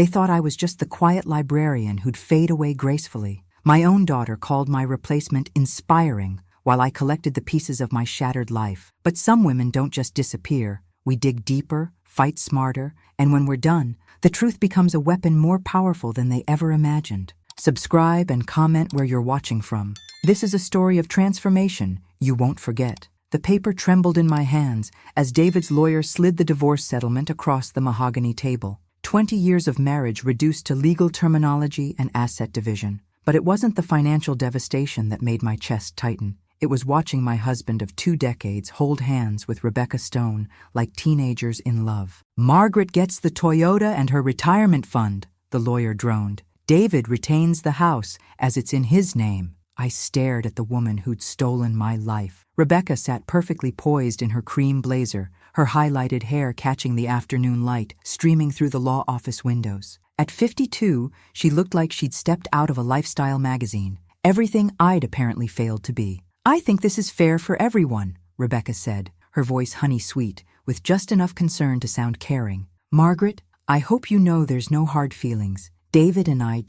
They thought I was just the quiet librarian who'd fade away gracefully. My own daughter called my replacement inspiring while I collected the pieces of my shattered life. But some women don't just disappear. We dig deeper, fight smarter, and when we're done, the truth becomes a weapon more powerful than they ever imagined. Subscribe and comment where you're watching from. This is a story of transformation you won't forget. The paper trembled in my hands as David's lawyer slid the divorce settlement across the mahogany table. 20 years of marriage reduced to legal terminology and asset division. But it wasn't the financial devastation that made my chest tighten. It was watching my husband of 2 decades hold hands with Rebecca Stone like teenagers in love. Margaret gets the Toyota and her retirement fund, the lawyer droned. David retains the house as it's in his name. I stared at the woman who'd stolen my life. Rebecca sat perfectly poised in her cream blazer, her highlighted hair catching the afternoon light streaming through the law office windows. At 52, she looked like she'd stepped out of a lifestyle magazine, everything I'd apparently failed to be. "I think this is fair for everyone," Rebecca said, her voice honey-sweet, with just enough concern to sound caring. "Margaret, I hope you know there's no hard feelings. David and I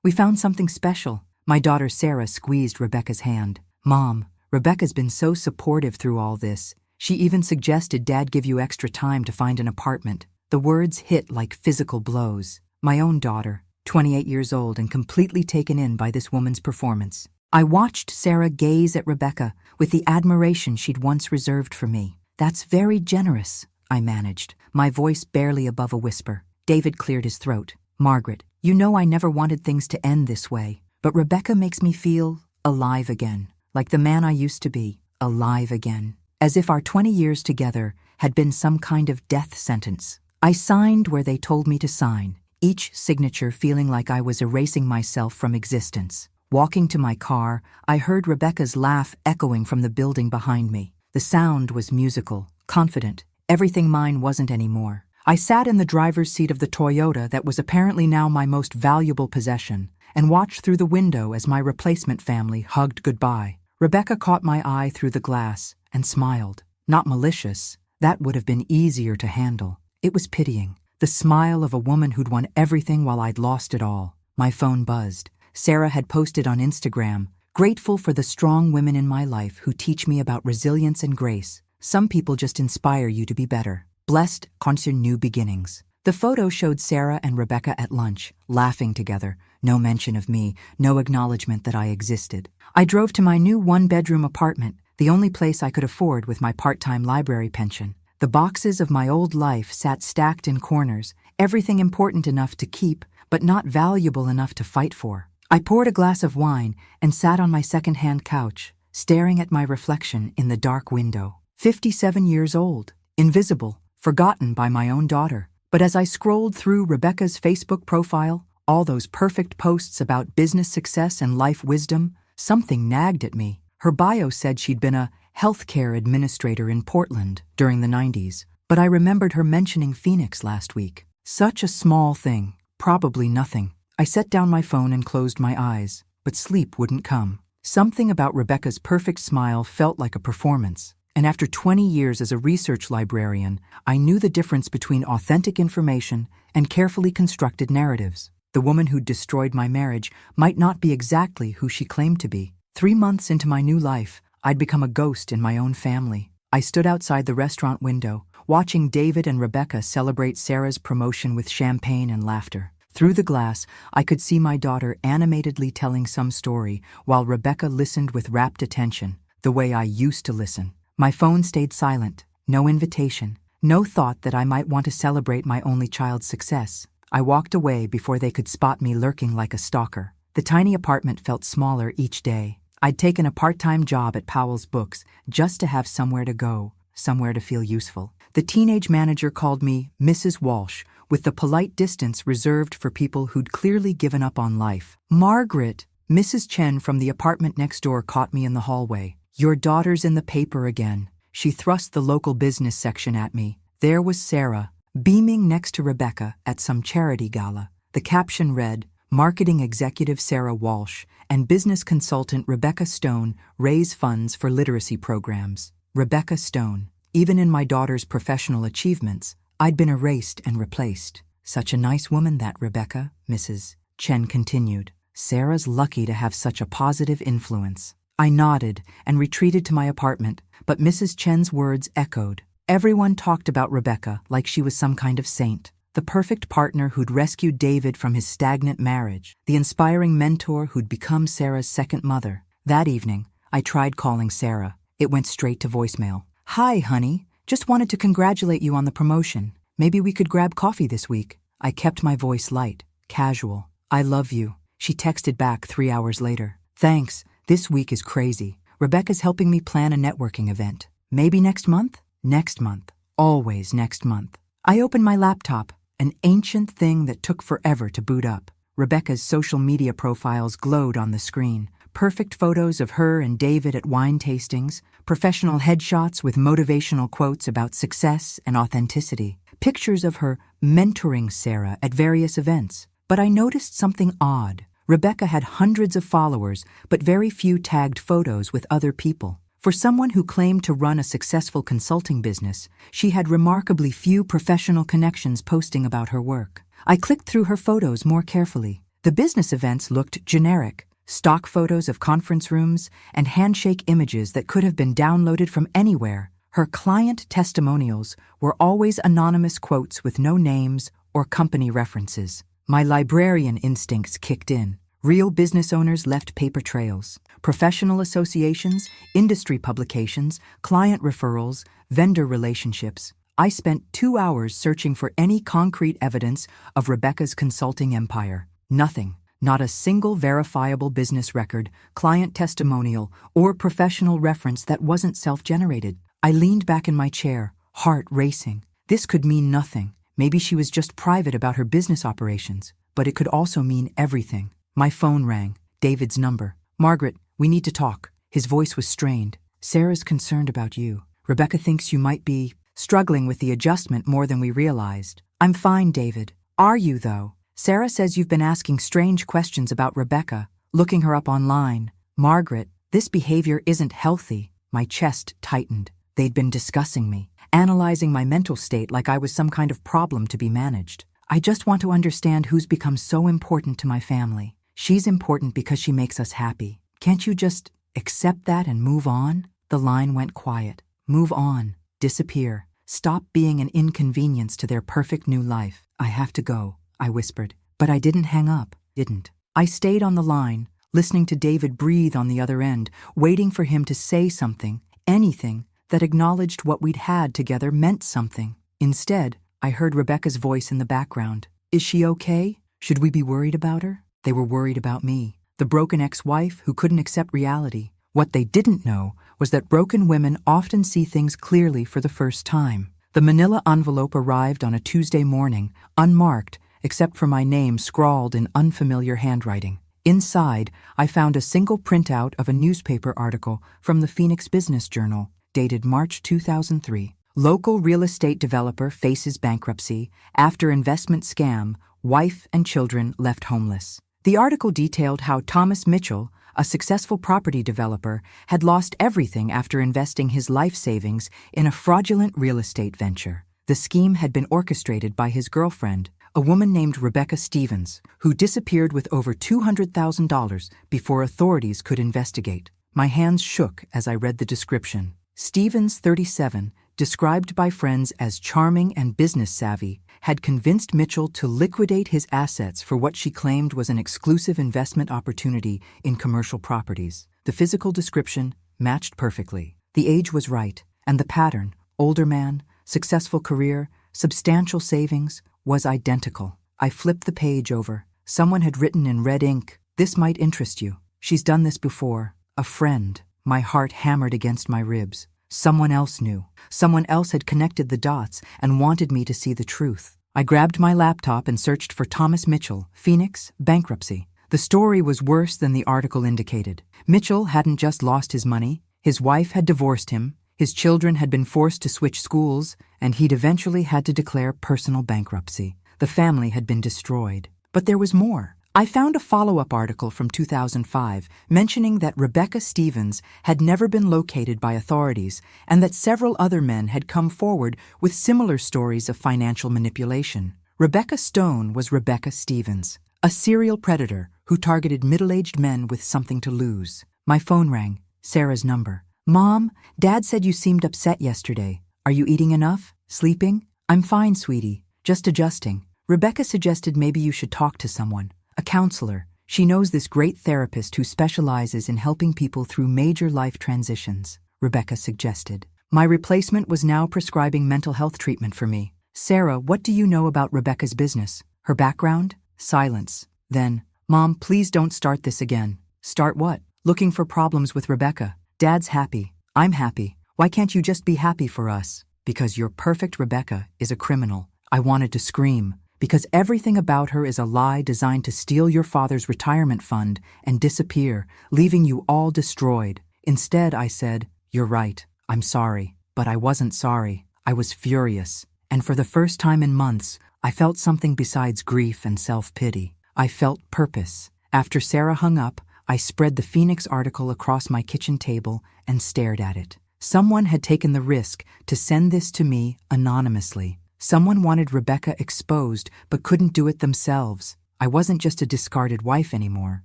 we found something special." My daughter Sarah squeezed Rebecca's hand. "Mom, Rebecca's been so supportive through all this. She even suggested Dad give you extra time to find an apartment." The words hit like physical blows. My own daughter, 28 years old and completely taken in by this woman's performance. I watched Sarah gaze at Rebecca with the admiration she'd once reserved for me. "That's very generous," I managed, my voice barely above a whisper. David cleared his throat. "Margaret, you know I never wanted things to end this way, but Rebecca makes me feel alive again, like the man I used to be, alive again, as if our 20 years together had been some kind of death sentence." I signed where they told me to sign, each signature feeling like I was erasing myself from existence. Walking to my car, I heard Rebecca's laugh echoing from the building behind me. The sound was musical, confident, everything mine wasn't anymore. I sat in the driver's seat of the Toyota that was apparently now my most valuable possession, and watched through the window as my replacement family hugged goodbye. Rebecca caught my eye through the glass and smiled. Not malicious, that would have been easier to handle. It was pitying, the smile of a woman who'd won everything while I'd lost it all. My phone buzzed. Sarah had posted on Instagram, "Grateful for the strong women in my life who teach me about resilience and grace. Some people just inspire you to be better. Blessed on your new beginnings." The photo showed Sarah and Rebecca at lunch, laughing together. No mention of me, no acknowledgement that I existed. I drove to my new 1-bedroom apartment, the only place I could afford with my part-time library pension. The boxes of my old life sat stacked in corners, everything important enough to keep, but not valuable enough to fight for. I poured a glass of wine and sat on my second-hand couch, staring at my reflection in the dark window. 57 years old, invisible, forgotten by my own daughter. But as I scrolled through Rebecca's Facebook profile, all those perfect posts about business success and life wisdom, something nagged at me. Her bio said she'd been a healthcare administrator in Portland during the 90s, but I remembered her mentioning Phoenix last week. Such a small thing, probably nothing. I set down my phone and closed my eyes, but sleep wouldn't come. Something about Rebecca's perfect smile felt like a performance, and after 20 years as a research librarian, I knew the difference between authentic information and carefully constructed narratives. The woman who'd destroyed my marriage might not be exactly who she claimed to be. 3 months into my new life, I'd become a ghost in my own family. I stood outside the restaurant window, watching David and Rebecca celebrate Sarah's promotion with champagne and laughter. Through the glass, I could see my daughter animatedly telling some story, while Rebecca listened with rapt attention, the way I used to listen. My phone stayed silent, no invitation, no thought that I might want to celebrate my only child's success. I walked away before they could spot me lurking like a stalker. The tiny apartment felt smaller each day. I'd taken a part-time job at Powell's Books just to have somewhere to go, somewhere to feel useful. The teenage manager called me Mrs. Walsh, with the polite distance reserved for people who'd clearly given up on life. "Margaret," Mrs. Chen from the apartment next door caught me in the hallway. "Your daughter's in the paper again." She thrust the local business section at me. There was Sarah, beaming next to Rebecca at some charity gala. The caption read, "Marketing Executive Sarah Walsh and Business Consultant Rebecca Stone raise funds for literacy programs." Rebecca Stone. Even in my daughter's professional achievements, I'd been erased and replaced. Such a nice woman, that Rebecca, Mrs. Chen continued. Sarah's lucky to have such a positive influence. I nodded and retreated to my apartment, but Mrs. Chen's words echoed. Everyone talked about Rebecca like she was some kind of saint. The perfect partner who'd rescued David from his stagnant marriage. The inspiring mentor who'd become Sarah's second mother. That evening, I tried calling Sarah. It went straight to voicemail. Hi, honey. Just wanted to congratulate you on the promotion. Maybe we could grab coffee this week. I kept my voice light, casual. I love you. She texted back 3 hours later. Thanks. This week is crazy. Rebecca's helping me plan a networking event. Maybe next month? Next month. Always next month. I opened my laptop, an ancient thing that took forever to boot up. Rebecca's social media profiles glowed on the screen. Perfect photos of her and David at wine tastings, professional headshots with motivational quotes about success and authenticity, pictures of her mentoring Sarah at various events. But I noticed something odd. Rebecca had hundreds of followers, but very few tagged photos with other people. For someone who claimed to run a successful consulting business, she had remarkably few professional connections posting about her work. I clicked through her photos more carefully. The business events looked generic. Stock photos of conference rooms and handshake images that could have been downloaded from anywhere. Her client testimonials were always anonymous quotes with no names or company references. My librarian instincts kicked in. Real business owners left paper trails. Professional associations, industry publications, client referrals, vendor relationships. I spent 2 hours searching for any concrete evidence of Rebecca's consulting empire. Nothing. Not a single verifiable business record, client testimonial, or professional reference that wasn't self-generated. I leaned back in my chair, heart racing. This could mean nothing. Maybe she was just private about her business operations, but it could also mean everything. My phone rang. David's number. Margaret, we need to talk. His voice was strained. Sarah's concerned about you. Rebecca thinks you might be struggling with the adjustment more than we realized. I'm fine, David. Are you, though? Sarah says you've been asking strange questions about Rebecca, looking her up online. Margaret, this behavior isn't healthy. My chest tightened. They'd been discussing me, analyzing my mental state like I was some kind of problem to be managed. I just want to understand who's become so important to my family. She's important because she makes us happy. Can't you just accept that and move on? The line went quiet. Move on. Disappear. Stop being an inconvenience to their perfect new life. I have to go, I whispered. But I didn't hang up, didn't. I stayed on the line, listening to David breathe on the other end, waiting for him to say something, anything, that acknowledged what we'd had together meant something. Instead, I heard Rebecca's voice in the background. Is she okay? Should we be worried about her? They were worried about me, the broken ex-wife who couldn't accept reality. What they didn't know was that broken women often see things clearly for the first time. The manila envelope arrived on a Tuesday morning, unmarked, except for my name scrawled in unfamiliar handwriting. Inside, I found a single printout of a newspaper article from the Phoenix Business Journal, dated March 2003. Local real estate developer faces bankruptcy after investment scam, wife and children left homeless. The article detailed how Thomas Mitchell, a successful property developer, had lost everything after investing his life savings in a fraudulent real estate venture. The scheme had been orchestrated by his girlfriend, a woman named Rebecca Stevens, who disappeared with over $200,000 before authorities could investigate. My hands shook as I read the description. Stevens, 37, described by friends as charming and business-savvy, had convinced Mitchell to liquidate his assets for what she claimed was an exclusive investment opportunity in commercial properties. The physical description matched perfectly. The age was right, and the pattern, older man, successful career, substantial savings, was identical. I flipped the page over. Someone had written in red ink, "This might interest you. She's done this before." A friend. My heart hammered against my ribs. Someone else knew. Someone else had connected the dots and wanted me to see the truth. I grabbed my laptop and searched for Thomas Mitchell, Phoenix, bankruptcy. The story was worse than the article indicated. Mitchell hadn't just lost his money. His wife had divorced him. His children had been forced to switch schools, and he'd eventually had to declare personal bankruptcy. The family had been destroyed. But there was more. I found a follow-up article from 2005 mentioning that Rebecca Stevens had never been located by authorities and that several other men had come forward with similar stories of financial manipulation. Rebecca Stone was Rebecca Stevens, a serial predator who targeted middle-aged men with something to lose. My phone rang, Sarah's number. "Mom, Dad said you seemed upset yesterday. Are you eating enough? Sleeping?" "I'm fine, sweetie. Just adjusting." Rebecca suggested maybe you should talk to someone, a counselor. She knows this great therapist who specializes in helping people through major life transitions, Rebecca suggested. My replacement was now prescribing mental health treatment for me. "Sarah, what do you know about Rebecca's business? Her background?" Silence. Then, "Mom, please don't start this again." "Start what?" "Looking for problems with Rebecca. Dad's happy. I'm happy. Why can't you just be happy for us?" "Because your perfect Rebecca is a criminal." I wanted to scream. "Because everything about her is a lie designed to steal your father's retirement fund and disappear, leaving you all destroyed." Instead, I said, "You're right. I'm sorry." But I wasn't sorry. I was furious. And for the first time in months, I felt something besides grief and self-pity. I felt purpose. After Sarah hung up, I spread the Phoenix article across my kitchen table and stared at it. Someone had taken the risk to send this to me anonymously. Someone wanted Rebecca exposed but couldn't do it themselves. I wasn't just a discarded wife anymore.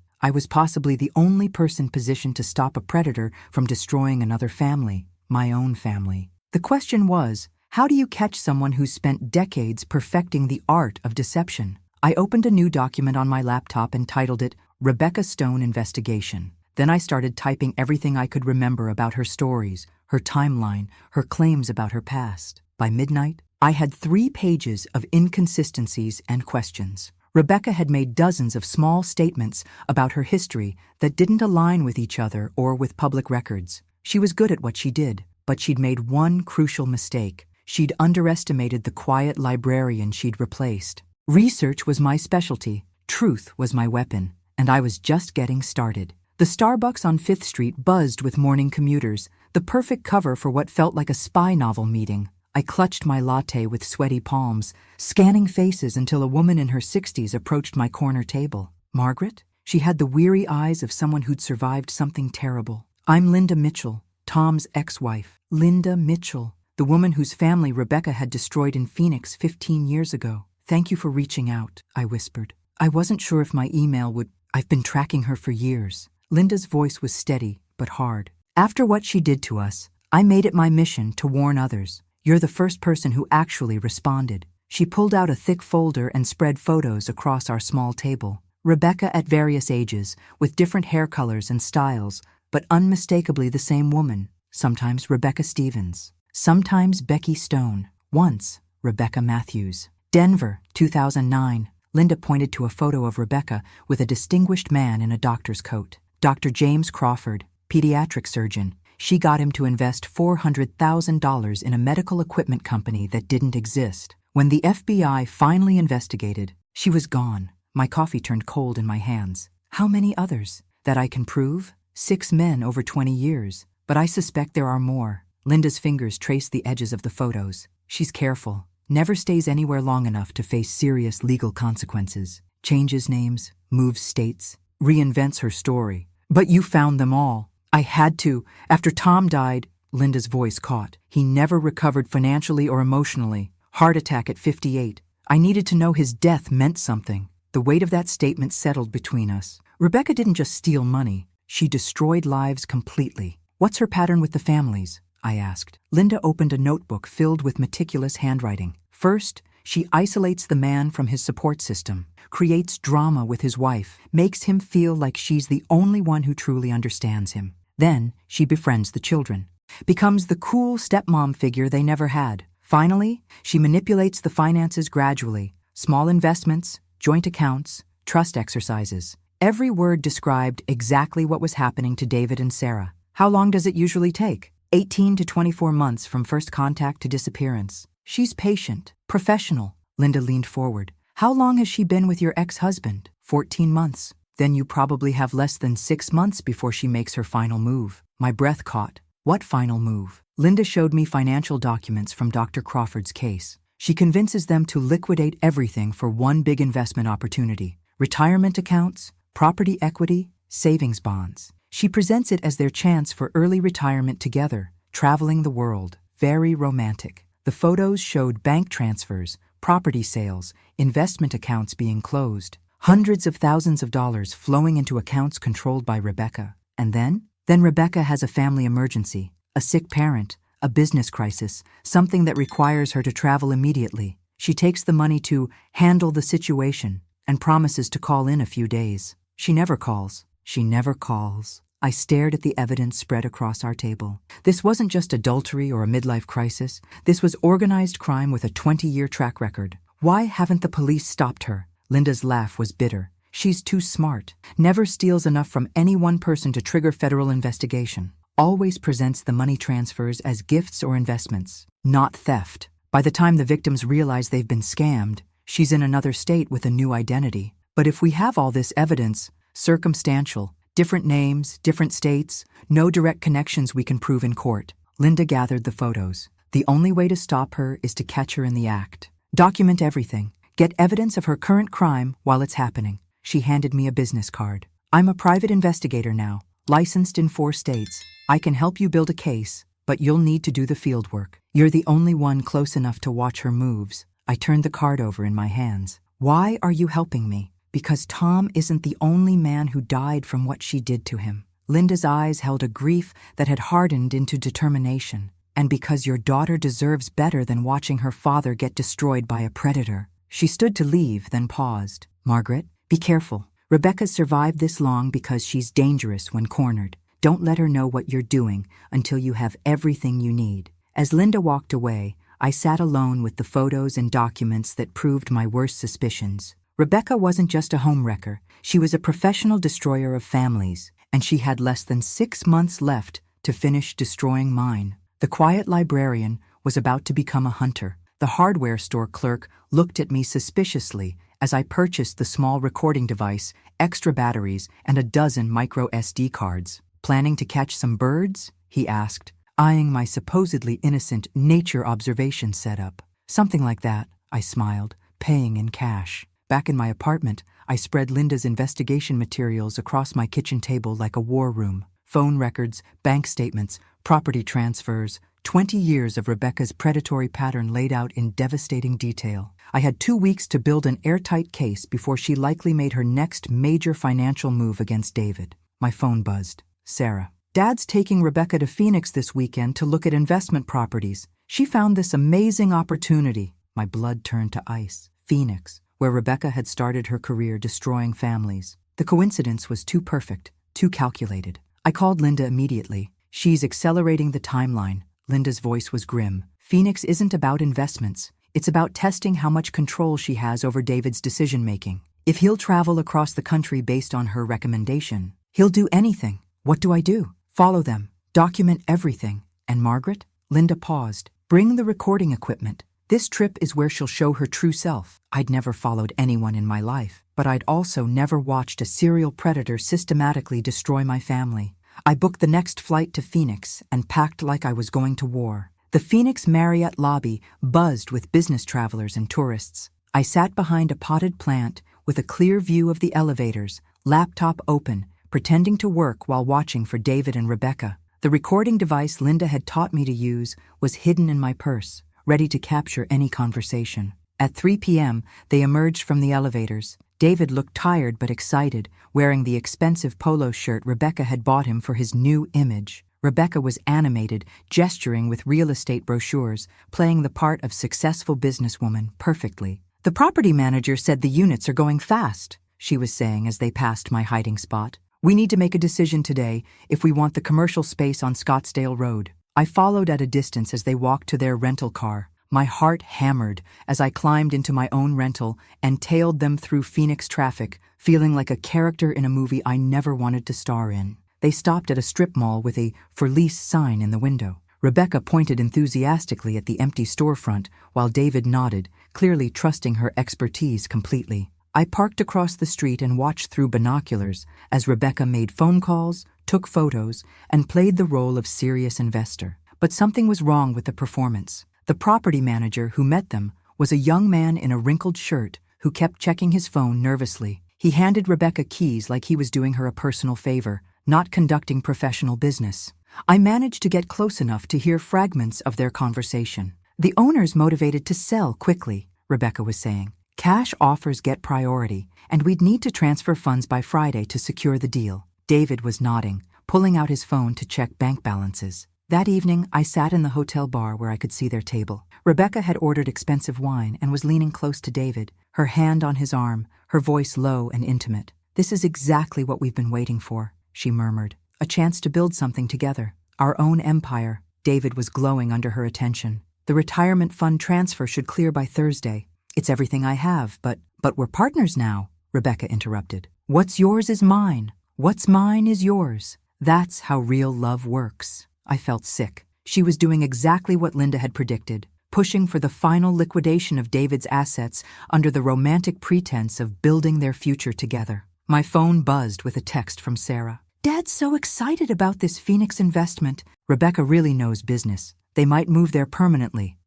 I was possibly the only person positioned to stop a predator from destroying another family, my own family. The question was, how do you catch someone who's spent decades perfecting the art of deception? I opened a new document on my laptop and titled it Rebecca Stone Investigation. Then I started typing everything I could remember about her stories, her timeline, her claims about her past. By midnight, I had 3 pages of inconsistencies and questions. Rebecca had made dozens of small statements about her history that didn't align with each other or with public records. She was good at what she did, but she'd made one crucial mistake. She'd underestimated the quiet librarian she'd replaced. Research was my specialty, truth was my weapon, and I was just getting started. The Starbucks on 5th Street buzzed with morning commuters, the perfect cover for what felt like a spy novel meeting. I clutched my latte with sweaty palms, scanning faces until a woman in her 60s approached my corner table. Margaret? She had the weary eyes of someone who'd survived something terrible. "I'm Linda Mitchell, Tom's ex-wife." Linda Mitchell, the woman whose family Rebecca had destroyed in Phoenix 15 years ago. "Thank you for reaching out," I whispered. I wasn't sure if my email would. "I've been tracking her for years." Linda's voice was steady, but hard. "After what she did to us, I made it my mission to warn others. You're the first person who actually responded." She pulled out a thick folder and spread photos across our small table. Rebecca at various ages, with different hair colors and styles, but unmistakably the same woman. Sometimes Rebecca Stevens. Sometimes Becky Stone. Once, Rebecca Matthews. Denver, 2009. Linda pointed to a photo of Rebecca with a distinguished man in a doctor's coat. Dr. James Crawford, pediatric surgeon. She got him to invest $400,000 in a medical equipment company that didn't exist. When the FBI finally investigated, she was gone. My coffee turned cold in my hands. How many others? That I can prove? 6 men over 20 years. But I suspect there are more. Linda's fingers traced the edges of the photos. She's careful. Never stays anywhere long enough to face serious legal consequences. Changes names, moves states, reinvents her story. But you found them all. I had to. After Tom died, Linda's voice caught. He never recovered financially or emotionally. Heart attack at 58. I needed to know his death meant something. The weight of that statement settled between us. Rebecca didn't just steal money. She destroyed lives completely. "What's her pattern with the families?" I asked. Linda opened a notebook filled with meticulous handwriting. First, she isolates the man from his support system, creates drama with his wife, makes him feel like she's the only one who truly understands him. Then, she befriends the children, becomes the cool stepmom figure they never had. Finally, she manipulates the finances gradually. Small investments, joint accounts, trust exercises. Every word described exactly what was happening to David and Sarah. How long does it usually take? 18 to 24 months from first contact to disappearance. She's patient, professional. Linda leaned forward. "How long has she been with your ex-husband?" 14 months. "Then you probably have less than 6 months before she makes her final move." My breath caught. What final move? Linda showed me financial documents from Dr. Crawford's case. She convinces them to liquidate everything for one big investment opportunity. Retirement accounts, property equity, savings bonds. She presents it as their chance for early retirement together, traveling the world. Very romantic. The photos showed bank transfers, property sales, investment accounts being closed, hundreds of thousands of dollars flowing into accounts controlled by Rebecca. And then Rebecca has a family emergency, a sick parent, a business crisis, something that requires her to travel immediately. She takes the money to handle the situation and promises to call in a few days. She never calls. She never calls. I stared at the evidence spread across our table. This wasn't just adultery or a midlife crisis. This was organized crime with a 20-year track record. Why haven't the police stopped her? Linda's laugh was bitter. She's too smart. Never steals enough from any one person to trigger federal investigation. Always presents the money transfers as gifts or investments, not theft. By the time the victims realize they've been scammed, she's in another state with a new identity. But if we have all this evidence, circumstantial, different names, different states, no direct connections we can prove in court. Linda gathered the photos. The only way to stop her is to catch her in the act. Document everything. Get evidence of her current crime while it's happening. She handed me a business card. I'm a private investigator now, licensed in 4 states. I can help you build a case, but you'll need to do the field work. You're the only one close enough to watch her moves. I turned the card over in my hands. Why are you helping me? Because Tom isn't the only man who died from what she did to him. Linda's eyes held a grief that had hardened into determination. And because your daughter deserves better than watching her father get destroyed by a predator. She stood to leave, then paused. Margaret, be careful. Rebecca's survived this long because she's dangerous when cornered. Don't let her know what you're doing until you have everything you need. As Linda walked away, I sat alone with the photos and documents that proved my worst suspicions. Rebecca wasn't just a homewrecker. She was a professional destroyer of families, and she had less than 6 months left to finish destroying mine. The quiet librarian was about to become a hunter. The hardware store clerk looked at me suspiciously as I purchased the small recording device, extra batteries, and a dozen micro SD cards. Planning to catch some birds? He asked, eyeing my supposedly innocent nature observation setup. Something like that, I smiled, paying in cash. Back in my apartment, I spread Linda's investigation materials across my kitchen table like a war room. Phone records, bank statements, property transfers, 20 years of Rebecca's predatory pattern laid out in devastating detail. I had 2 weeks to build an airtight case before she likely made her next major financial move against David. My phone buzzed. Sarah. Dad's taking Rebecca to Phoenix this weekend to look at investment properties. She found this amazing opportunity. My blood turned to ice. Phoenix, where Rebecca had started her career destroying families. The coincidence was too perfect, too calculated. I called Linda immediately. She's accelerating the timeline. Linda's voice was grim. Phoenix isn't about investments. It's about testing how much control she has over David's decision-making. If he'll travel across the country based on her recommendation, he'll do anything. What do I do? Follow them. Document everything. And Margaret? Linda paused. Bring the recording equipment. This trip is where she'll show her true self. I'd never followed anyone in my life, but I'd also never watched a serial predator systematically destroy my family. I booked the next flight to Phoenix and packed like I was going to war. The Phoenix Marriott lobby buzzed with business travelers and tourists. I sat behind a potted plant with a clear view of the elevators, laptop open, pretending to work while watching for David and Rebecca. The recording device Linda had taught me to use was hidden in my purse, ready to capture any conversation. At 3 p.m., they emerged from the elevators. David looked tired but excited, wearing the expensive polo shirt Rebecca had bought him for his new image. Rebecca was animated, gesturing with real estate brochures, playing the part of successful businesswoman perfectly. The property manager said the units are going fast, she was saying as they passed my hiding spot. We need to make a decision today if we want the commercial space on Scottsdale Road. I followed at a distance as they walked to their rental car. My heart hammered as I climbed into my own rental and tailed them through Phoenix traffic, feeling like a character in a movie I never wanted to star in. They stopped at a strip mall with a "for lease" sign in the window. Rebecca pointed enthusiastically at the empty storefront while David nodded, clearly trusting her expertise completely. I parked across the street and watched through binoculars as Rebecca made phone calls, took photos, and played the role of serious investor. But something was wrong with the performance. The property manager who met them was a young man in a wrinkled shirt who kept checking his phone nervously. He handed Rebecca keys like he was doing her a personal favor, not conducting professional business. I managed to get close enough to hear fragments of their conversation. The owner's motivated to sell quickly. Rebecca was saying. Cash offers get priority, and we'd need to transfer funds by Friday to secure the deal. David was nodding, pulling out his phone to check bank balances. That evening, I sat in the hotel bar where I could see their table. Rebecca had ordered expensive wine and was leaning close to David, her hand on his arm, her voice low and intimate. "This is exactly what we've been waiting for," she murmured. "A chance to build something together. Our own empire." David was glowing under her attention. "The retirement fund transfer should clear by Thursday. It's everything I have, but we're partners now," Rebecca interrupted. "What's yours is mine. What's mine is yours. That's how real love works." I felt sick. She was doing exactly what Linda had predicted, pushing for the final liquidation of David's assets under the romantic pretense of building their future together. My phone buzzed with a text from Sarah. "Dad's so excited about this Phoenix investment." Rebecca really knows business. They might move there permanently.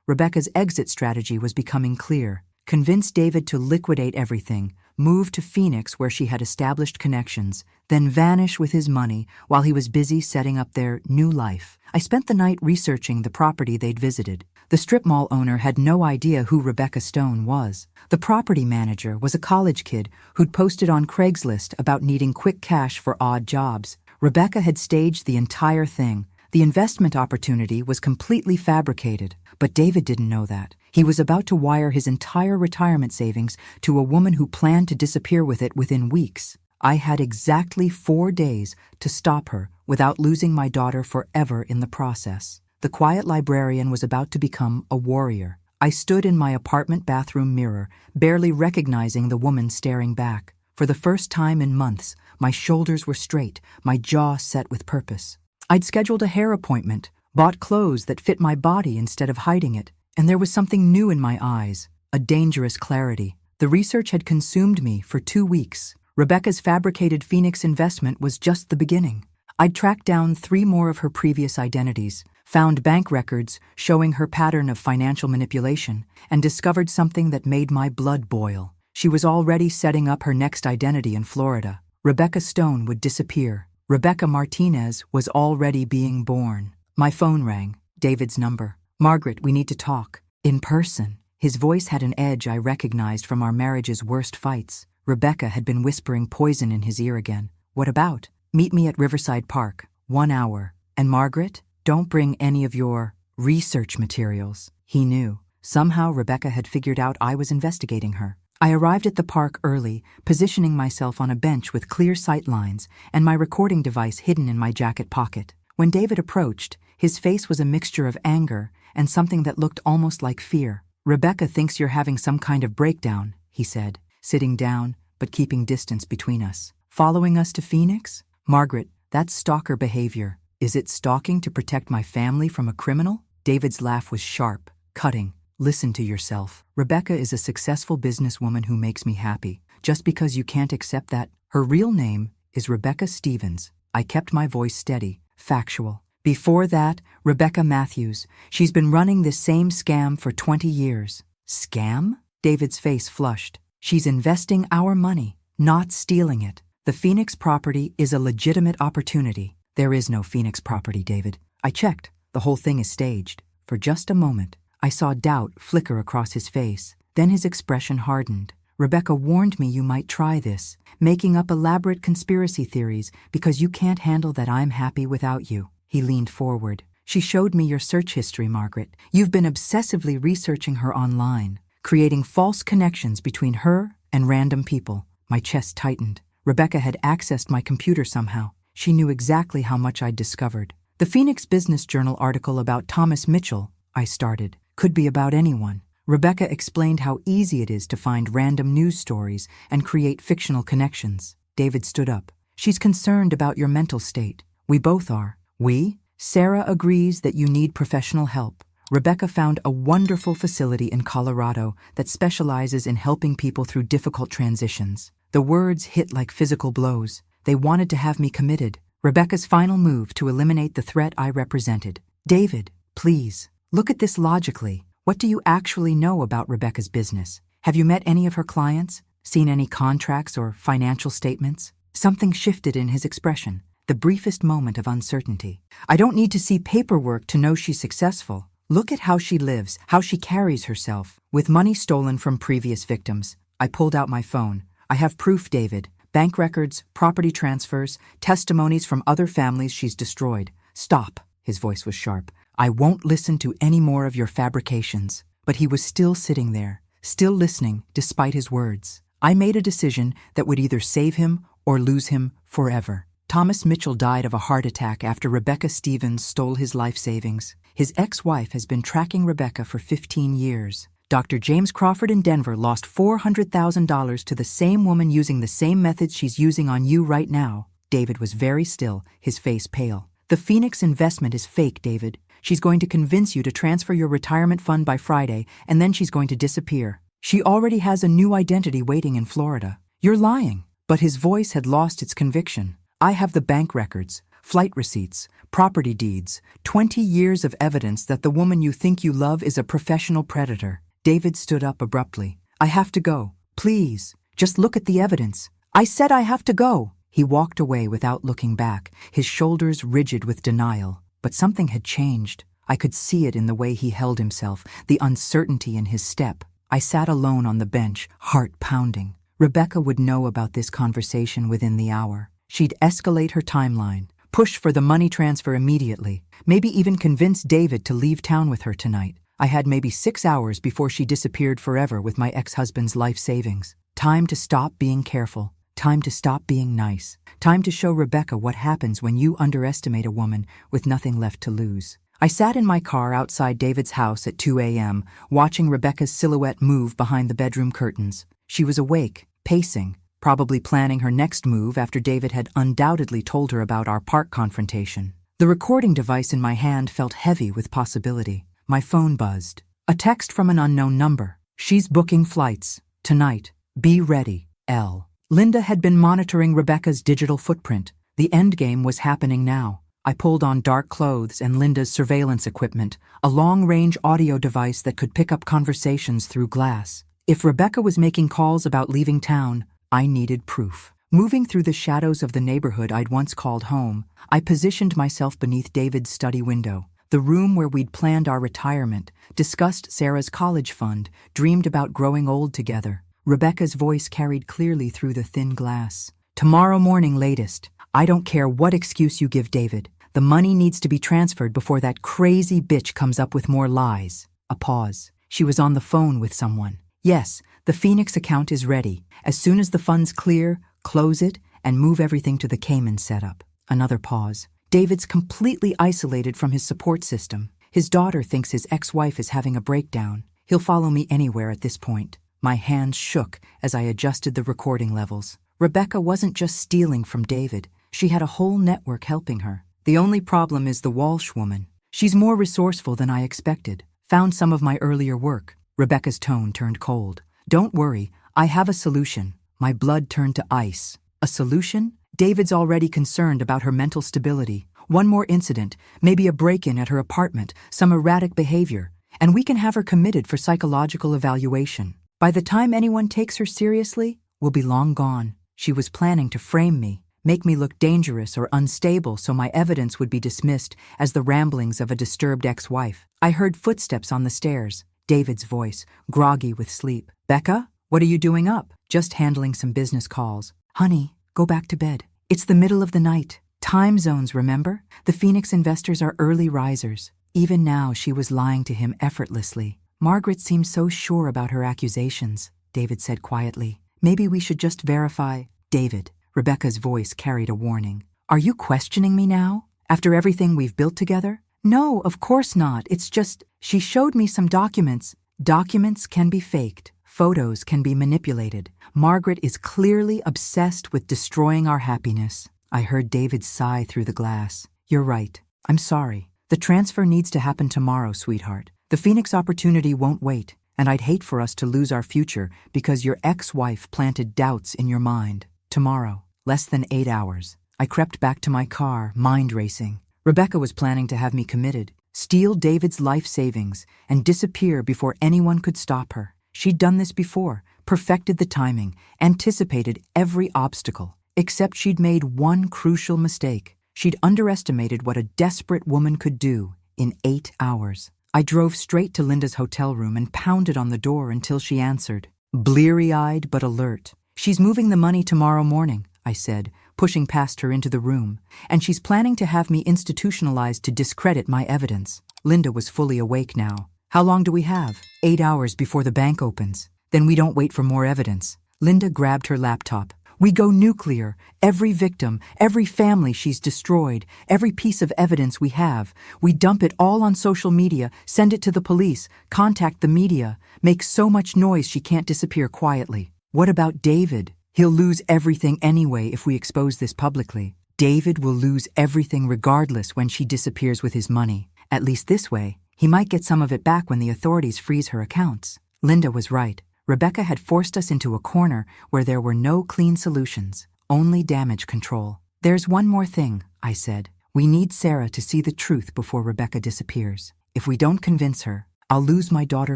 Rebecca's exit strategy was becoming clear. Convince David to liquidate everything, move to Phoenix where she had established connections, then vanish with his money while he was busy setting up their new life. I spent the night researching the property they'd visited. The strip mall owner had no idea who Rebecca Stone was. The property manager was a college kid who'd posted on Craigslist about needing quick cash for odd jobs. Rebecca had staged the entire thing. The investment opportunity was completely fabricated, but David didn't know that. He was about to wire his entire retirement savings to a woman who planned to disappear with it within weeks. I had exactly 4 days to stop her without losing my daughter forever in the process. The quiet librarian was about to become a warrior. I stood in my apartment bathroom mirror, barely recognizing the woman staring back. For the first time in months, my shoulders were straight, my jaw set with purpose. I'd scheduled a hair appointment, bought clothes that fit my body instead of hiding it, and there was something new in my eyes, a dangerous clarity. The research had consumed me for 2 weeks. Rebecca's fabricated Phoenix investment was just the beginning. I'd tracked down 3 more of her previous identities, found bank records showing her pattern of financial manipulation, and discovered something that made my blood boil. She was already setting up her next identity in Florida. Rebecca Stone would disappear. Rebecca Martinez was already being born. My phone rang. David's number. "Margaret, we need to talk. In person." His voice had an edge I recognized from our marriage's worst fights. Rebecca had been whispering poison in his ear again. "What about?" "Meet me at Riverside Park. 1 hour. And Margaret, don't bring any of your research materials." He knew. Somehow Rebecca had figured out I was investigating her. I arrived at the park early, positioning myself on a bench with clear sight lines and my recording device hidden in my jacket pocket. When David approached, his face was a mixture of anger and something that looked almost like fear. "Rebecca thinks you're having some kind of breakdown," he said, sitting down but keeping distance between us. "Following us to Phoenix? Margaret, that's stalker behavior. Is it stalking to protect my family from a criminal?" David's laugh was sharp, cutting. "Listen to yourself. Rebecca is a successful businesswoman who makes me happy. Just because you can't accept that, her real name is Rebecca Stevens." I kept my voice steady, factual. "Before that, Rebecca Matthews. She's been running this same scam for 20 years. "Scam?" David's face flushed. "She's investing our money, not stealing it. The Phoenix property is a legitimate opportunity." "There is no Phoenix property, David. I checked. The whole thing is staged." For just a moment, I saw doubt flicker across his face. Then his expression hardened. "Rebecca warned me you might try this, making up elaborate conspiracy theories because you can't handle that I'm happy without you." He leaned forward. "She showed me your search history, Margaret. You've been obsessively researching her online, creating false connections between her and random people." My chest tightened. Rebecca had accessed my computer somehow. She knew exactly how much I'd discovered. "The Phoenix Business Journal article about Thomas Mitchell," I started, "could be about anyone." Rebecca explained how easy it is to find random news stories and create fictional connections. David stood up. "She's concerned about your mental state. We both are." "We?" "Sarah agrees that you need professional help. Rebecca found a wonderful facility in Colorado that specializes in helping people through difficult transitions." The words hit like physical blows. They wanted to have me committed. Rebecca's final move to eliminate the threat I represented. "David, please, look at this logically. What do you actually know about Rebecca's business? Have you met any of her clients? Seen any contracts or financial statements?" Something shifted in his expression. The briefest moment of uncertainty. "I don't need to see paperwork to know she's successful. Look at how she lives, how she carries herself. With money stolen from previous victims. I pulled out my phone. I have proof, David. Bank records, property transfers, testimonies from other families she's destroyed. Stop. His voice was sharp. I won't listen to any more of your fabrications. But he was still sitting there, still listening despite his words. I made a decision that would either save him or lose him forever. Thomas Mitchell died of a heart attack after Rebecca Stevens stole his life savings. His ex-wife has been tracking Rebecca for 15 years. Dr. James Crawford in Denver lost $400,000 to the same woman using the same methods she's using on you right now. David was very still, his face pale. The Phoenix investment is fake, David. She's going to convince you to transfer your retirement fund by Friday, and then she's going to disappear. She already has a new identity waiting in Florida. You're lying. But his voice had lost its conviction. I have the bank records, flight receipts, property deeds, 20 years of evidence that the woman you think you love is a professional predator. David stood up abruptly. I have to go. Please, just look at the evidence. I said I have to go. He walked away without looking back, his shoulders rigid with denial. But something had changed. I could see it in the way he held himself, the uncertainty in his step. I sat alone on the bench, heart pounding. Rebecca would know about this conversation within the hour. She'd escalate her timeline, push for the money transfer immediately, maybe even convince David to leave town with her tonight. I had maybe 6 hours before she disappeared forever with my ex-husband's life savings. Time to stop being careful. Time to stop being nice. Time to show Rebecca what happens when you underestimate a woman with nothing left to lose. I sat in my car outside David's house at 2 a.m., watching Rebecca's silhouette move behind the bedroom curtains. She was awake, pacing, probably planning her next move after David had undoubtedly told her about our park confrontation. The recording device in my hand felt heavy with possibility. My phone buzzed. A text from an unknown number. She's booking flights. Tonight. Be ready. L. Linda had been monitoring Rebecca's digital footprint. The endgame was happening now. I pulled on dark clothes and Linda's surveillance equipment, a long-range audio device that could pick up conversations through glass. If Rebecca was making calls about leaving town, I needed proof. Moving through the shadows of the neighborhood I'd once called home, I positioned myself beneath David's study window. The room where we'd planned our retirement, discussed Sarah's college fund, dreamed about growing old together. Rebecca's voice carried clearly through the thin glass. Tomorrow morning latest. I don't care what excuse you give, David. The money needs to be transferred before that crazy bitch comes up with more lies. A pause. She was on the phone with someone. Yes, the Phoenix account is ready. As soon as the funds clear, close it and move everything to the Cayman setup. Another pause. David's completely isolated from his support system. His daughter thinks his ex-wife is having a breakdown. He'll follow me anywhere at this point. My hands shook as I adjusted the recording levels. Rebecca wasn't just stealing from David. She had a whole network helping her. The only problem is the Walsh woman. She's more resourceful than I expected. Found some of my earlier work. Rebecca's tone turned cold. Don't worry, I have a solution. My blood turned to ice. A solution? David's already concerned about her mental stability. One more incident, maybe a break-in at her apartment, some erratic behavior, and we can have her committed for psychological evaluation. By the time anyone takes her seriously, we'll be long gone. She was planning to frame me, make me look dangerous or unstable so my evidence would be dismissed as the ramblings of a disturbed ex-wife. I heard footsteps on the stairs. David's voice, groggy with sleep. Becca, what are you doing up? Just handling some business calls. Honey, go back to bed. It's the middle of the night. Time zones, remember? The Phoenix investors are early risers. Even now, she was lying to him effortlessly. Margaret seemed so sure about her accusations, David said quietly. Maybe we should just verify. David, Rebecca's voice carried a warning. Are you questioning me now? After everything we've built together? No, of course not. It's just, she showed me some documents. Documents can be faked. Photos can be manipulated. Margaret is clearly obsessed with destroying our happiness. I heard David sigh through the glass. You're right. I'm sorry. The transfer needs to happen tomorrow, sweetheart. The Phoenix opportunity won't wait, and I'd hate for us to lose our future because your ex-wife planted doubts in your mind. Tomorrow, less than 8 hours. I crept back to my car, mind racing. Rebecca was planning to have me committed, steal David's life savings, and disappear before anyone could stop her. She'd done this before, perfected the timing, anticipated every obstacle, except she'd made one crucial mistake. She'd underestimated what a desperate woman could do in 8 hours. I drove straight to Linda's hotel room and pounded on the door until she answered. Bleary-eyed but alert. She's moving the money tomorrow morning, I said, pushing past her into the room, and she's planning to have me institutionalized to discredit my evidence. Linda was fully awake now. How long do we have? 8 hours before the bank opens. Then we don't wait for more evidence. Linda grabbed her laptop. We go nuclear. Every victim, every family she's destroyed, every piece of evidence we have. We dump it all on social media, send it to the police, contact the media, make so much noise she can't disappear quietly. What about David? He'll lose everything anyway if we expose this publicly. David will lose everything regardless when she disappears with his money. At least this way, he might get some of it back when the authorities freeze her accounts. Linda was right. Rebecca had forced us into a corner where there were no clean solutions, only damage control. There's one more thing, I said. We need Sarah to see the truth before Rebecca disappears. If we don't convince her, I'll lose my daughter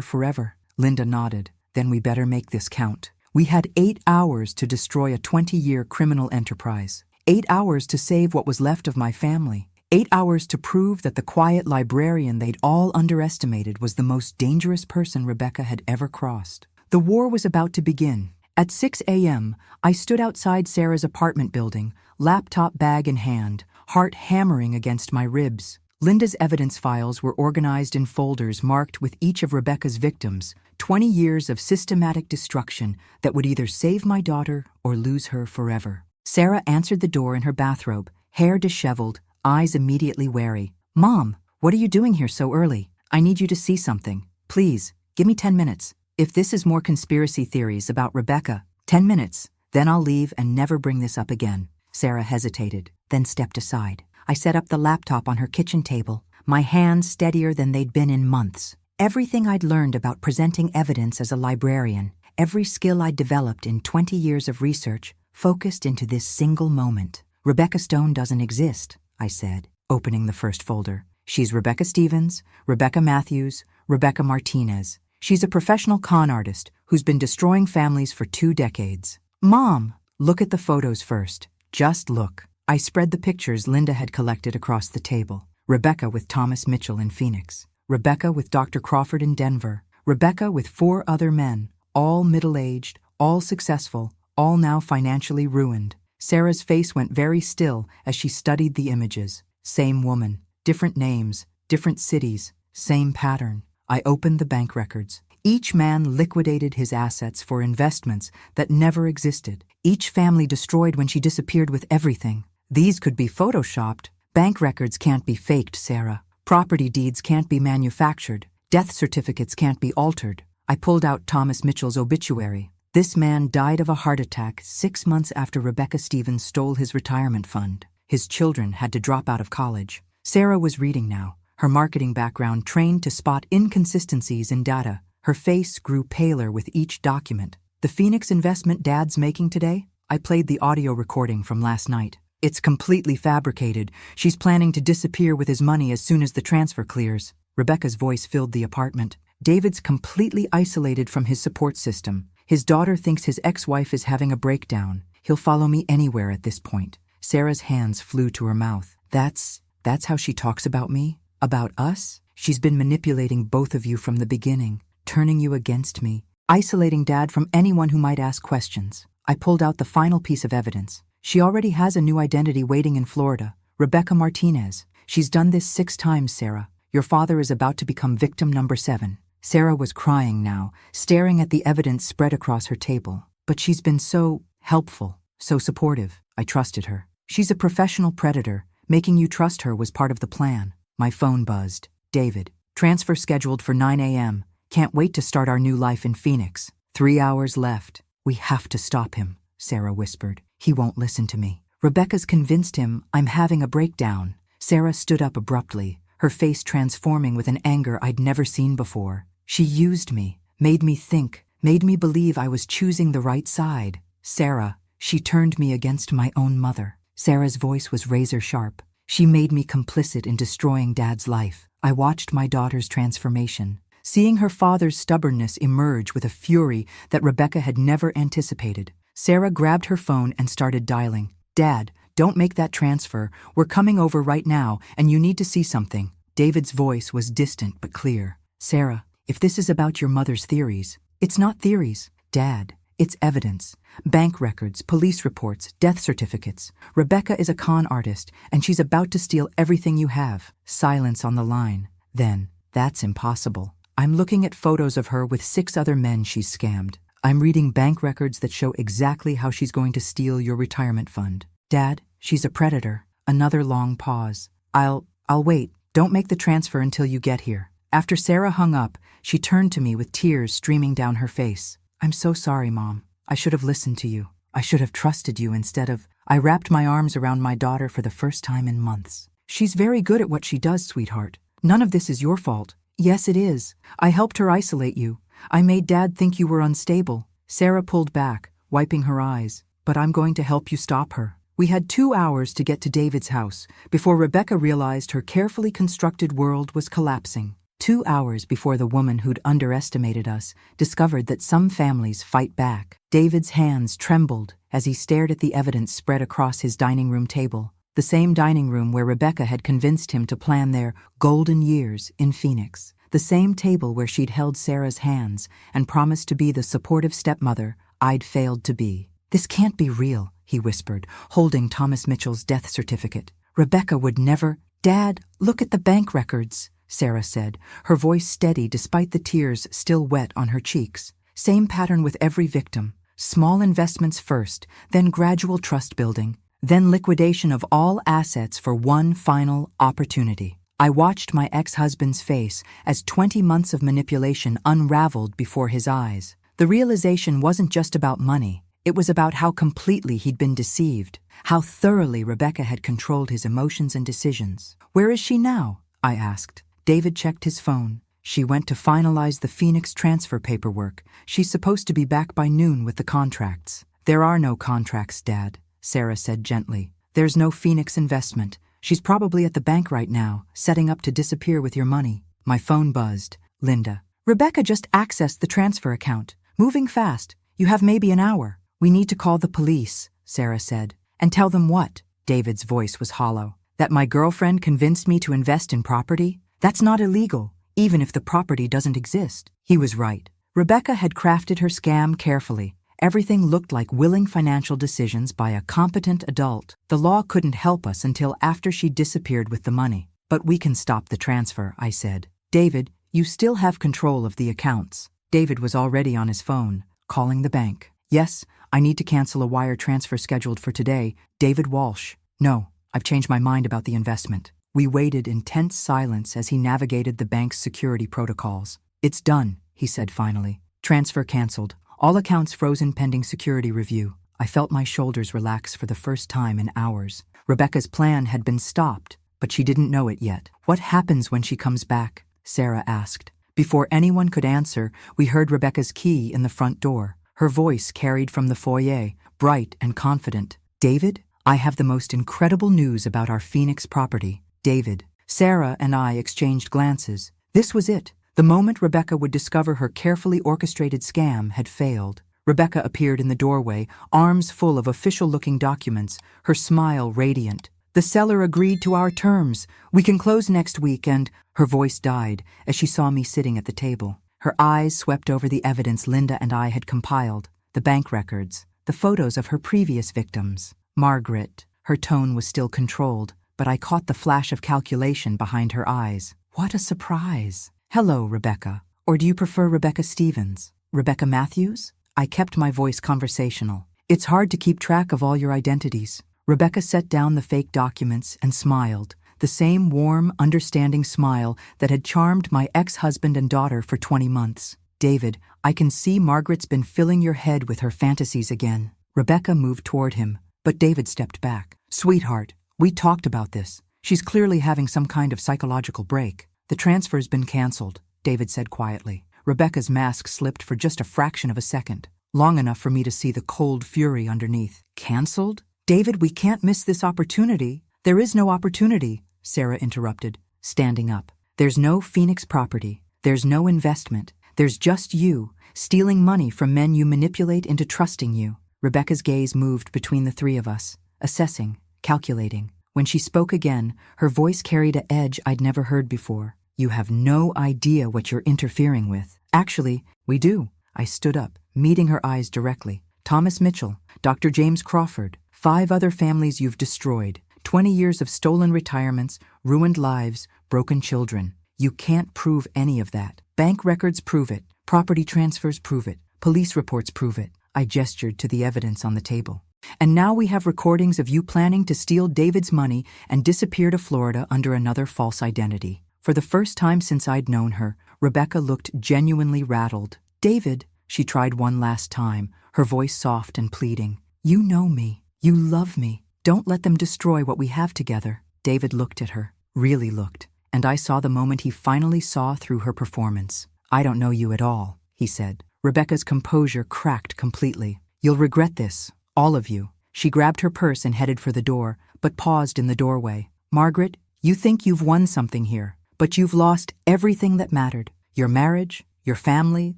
forever. Linda nodded. Then we better make this count. We had 8 hours to destroy a 20-year criminal enterprise. 8 hours to save what was left of my family. 8 hours to prove that the quiet librarian they'd all underestimated was the most dangerous person Rebecca had ever crossed. The war was about to begin. At 6 a.m., I stood outside Sarah's apartment building, laptop bag in hand, heart hammering against my ribs. Linda's evidence files were organized in folders marked with each of Rebecca's victims, 20 years of systematic destruction that would either save my daughter or lose her forever. Sarah answered the door in her bathrobe, hair disheveled, eyes immediately wary. Mom, what are you doing here so early? I need you to see something. Please, give me 10 minutes. If this is more conspiracy theories about Rebecca, 10 minutes, then I'll leave and never bring this up again. Sarah hesitated, then stepped aside. I set up the laptop on her kitchen table, my hands steadier than they'd been in months. Everything I'd learned about presenting evidence as a librarian, every skill I'd developed in 20 years of research, focused into this single moment. Rebecca Stone doesn't exist, I said, opening the first folder. She's Rebecca Stevens, Rebecca Matthews, Rebecca Martinez. She's a professional con artist who's been destroying families for 2 decades. Mom, look at the photos first. Just look. I spread the pictures Linda had collected across the table. Rebecca with Thomas Mitchell in Phoenix. Rebecca with Dr. Crawford in Denver. Rebecca with 4 other men, all middle-aged, all successful, all now financially ruined. Sarah's face went very still as she studied the images. Same woman, different names, different cities, same pattern. I opened the bank records. Each man liquidated his assets for investments that never existed. Each family destroyed when she disappeared with everything. These could be photoshopped. Bank records can't be faked, Sarah. Property deeds can't be manufactured. Death certificates can't be altered. I pulled out Thomas Mitchell's obituary. This man died of a heart attack 6 months after Rebecca Stevens stole his retirement fund. His children had to drop out of college. Sarah was reading now. Her marketing background trained to spot inconsistencies in data. Her face grew paler with each document. The Phoenix investment Dad's making today? I played the audio recording from last night. It's completely fabricated. She's planning to disappear with his money as soon as the transfer clears. Rebecca's voice filled the apartment. David's completely isolated from his support system. His daughter thinks his ex-wife is having a breakdown. He'll follow me anywhere at this point. Sarah's hands flew to her mouth. That's how she talks about me? About us? She's been manipulating both of you from the beginning, turning you against me, isolating Dad from anyone who might ask questions. I pulled out the final piece of evidence. She already has a new identity waiting in Florida, Rebecca Martinez. She's done this 6 times, Sarah. Your father is about to become victim number 7. Sarah was crying now, staring at the evidence spread across her table. But she's been so helpful, so supportive. I trusted her. She's a professional predator. Making you trust her was part of the plan. My phone buzzed. David, transfer scheduled for 9 a.m. Can't wait to start our new life in Phoenix. 3 hours left. We have to stop him, Sarah whispered. He won't listen to me. Rebecca's convinced him I'm having a breakdown. Sarah stood up abruptly, her face transforming with an anger I'd never seen before. She used me, made me think, made me believe I was choosing the right side. Sarah, she turned me against my own mother. Sarah's voice was razor sharp. She made me complicit in destroying Dad's life. I watched my daughter's transformation, seeing her father's stubbornness emerge with a fury that Rebecca had never anticipated. Sarah grabbed her phone and started dialing. Dad, don't make that transfer. We're coming over right now, and you need to see something. David's voice was distant but clear. Sarah, if this is about your mother's theories, it's not theories, Dad. It's evidence. Bank records, police reports, death certificates. Rebecca is a con artist, and she's about to steal everything you have. Silence on the line. Then, that's impossible. I'm looking at photos of her with 6 other men she's scammed. I'm reading bank records that show exactly how she's going to steal your retirement fund. Dad, she's a predator. Another long pause. I'll wait. Don't make the transfer until you get here. After Sarah hung up, she turned to me with tears streaming down her face. I'm so sorry, Mom. I should have listened to you. I should have trusted you instead of... I wrapped my arms around my daughter for the first time in months. She's very good at what she does, sweetheart. None of this is your fault. Yes, it is. I helped her isolate you. I made Dad think you were unstable. Sarah pulled back, wiping her eyes. But I'm going to help you stop her. We had 2 hours to get to David's house before Rebecca realized her carefully constructed world was collapsing. 2 hours before the woman who'd underestimated us discovered that some families fight back. David's hands trembled as he stared at the evidence spread across his dining room table, the same dining room where Rebecca had convinced him to plan their golden years in Phoenix, the same table where she'd held Sarah's hands and promised to be the supportive stepmother I'd failed to be. This can't be real, he whispered, holding Thomas Mitchell's death certificate. Rebecca would never... Dad, look at the bank records, Sarah said, her voice steady despite the tears still wet on her cheeks. Same pattern with every victim. Small investments first, then gradual trust building, then liquidation of all assets for one final opportunity. I watched my ex-husband's face as 20 months of manipulation unraveled before his eyes. The realization wasn't just about money. It was about how completely he'd been deceived, how thoroughly Rebecca had controlled his emotions and decisions. Where is she now? I asked. David checked his phone. She went to finalize the Phoenix transfer paperwork. She's supposed to be back by noon with the contracts. There are no contracts, Dad, Sarah said gently. There's no Phoenix investment. She's probably at the bank right now, setting up to disappear with your money. My phone buzzed. Linda. Rebecca just accessed the transfer account. Moving fast. You have maybe an hour. We need to call the police, Sarah said. And tell them what? David's voice was hollow. That my girlfriend convinced me to invest in property? That's not illegal, even if the property doesn't exist. He was right. Rebecca had crafted her scam carefully. Everything looked like willing financial decisions by a competent adult. The law couldn't help us until after she disappeared with the money. But we can stop the transfer, I said. David, you still have control of the accounts. David was already on his phone, calling the bank. Yes, I need to cancel a wire transfer scheduled for today. David Walsh. No, I've changed my mind about the investment. We waited in tense silence as he navigated the bank's security protocols. It's done, he said finally. Transfer canceled. All accounts frozen pending security review. I felt my shoulders relax for the first time in hours. Rebecca's plan had been stopped, but she didn't know it yet. What happens when she comes back? Sarah asked. Before anyone could answer, we heard Rebecca's key in the front door. Her voice carried from the foyer, bright and confident. David, I have the most incredible news about our Phoenix property. David. Sarah and I exchanged glances. This was it. The moment Rebecca would discover her carefully orchestrated scam had failed. Rebecca appeared in the doorway, arms full of official-looking documents, her smile radiant. The seller agreed to our terms. We can close next week and... Her voice died as she saw me sitting at the table. Her eyes swept over the evidence Linda and I had compiled, the bank records, the photos of her previous victims. Margaret. Her tone was still controlled, but I caught the flash of calculation behind her eyes. What a surprise. Hello, Rebecca. Or do you prefer Rebecca Stevens? Rebecca Matthews? I kept my voice conversational. It's hard to keep track of all your identities. Rebecca set down the fake documents and smiled, the same warm, understanding smile that had charmed my ex-husband and daughter for 20 months. David, I can see Margaret's been filling your head with her fantasies again. Rebecca moved toward him, but David stepped back. Sweetheart, we talked about this. She's clearly having some kind of psychological break. The transfer's been canceled, David said quietly. Rebecca's mask slipped for just a fraction of a second, long enough for me to see the cold fury underneath. Canceled? David, we can't miss this opportunity. There is no opportunity, Sarah interrupted, standing up. There's no Phoenix property. There's no investment. There's just you, stealing money from men you manipulate into trusting you. Rebecca's gaze moved between the three of us, assessing, calculating. When she spoke again, her voice carried an edge I'd never heard before. You have no idea what you're interfering with. Actually, we do. I stood up, meeting her eyes directly. Thomas Mitchell, Dr. James Crawford, 5 other families you've destroyed, 20 years of stolen retirements, ruined lives, broken children. You can't prove any of that. Bank records prove it. Property transfers prove it. Police reports prove it. I gestured to the evidence on the table. And now we have recordings of you planning to steal David's money and disappear to Florida under another false identity. For the first time since I'd known her, Rebecca looked genuinely rattled. David, she tried one last time, her voice soft and pleading. You know me. You love me. Don't let them destroy what we have together. David looked at her, really looked, and I saw the moment he finally saw through her performance. I don't know you at all, he said. Rebecca's composure cracked completely. You'll regret this, all of you. She grabbed her purse and headed for the door, but paused in the doorway. Margaret, you think you've won something here, but you've lost everything that mattered. Your marriage, your family,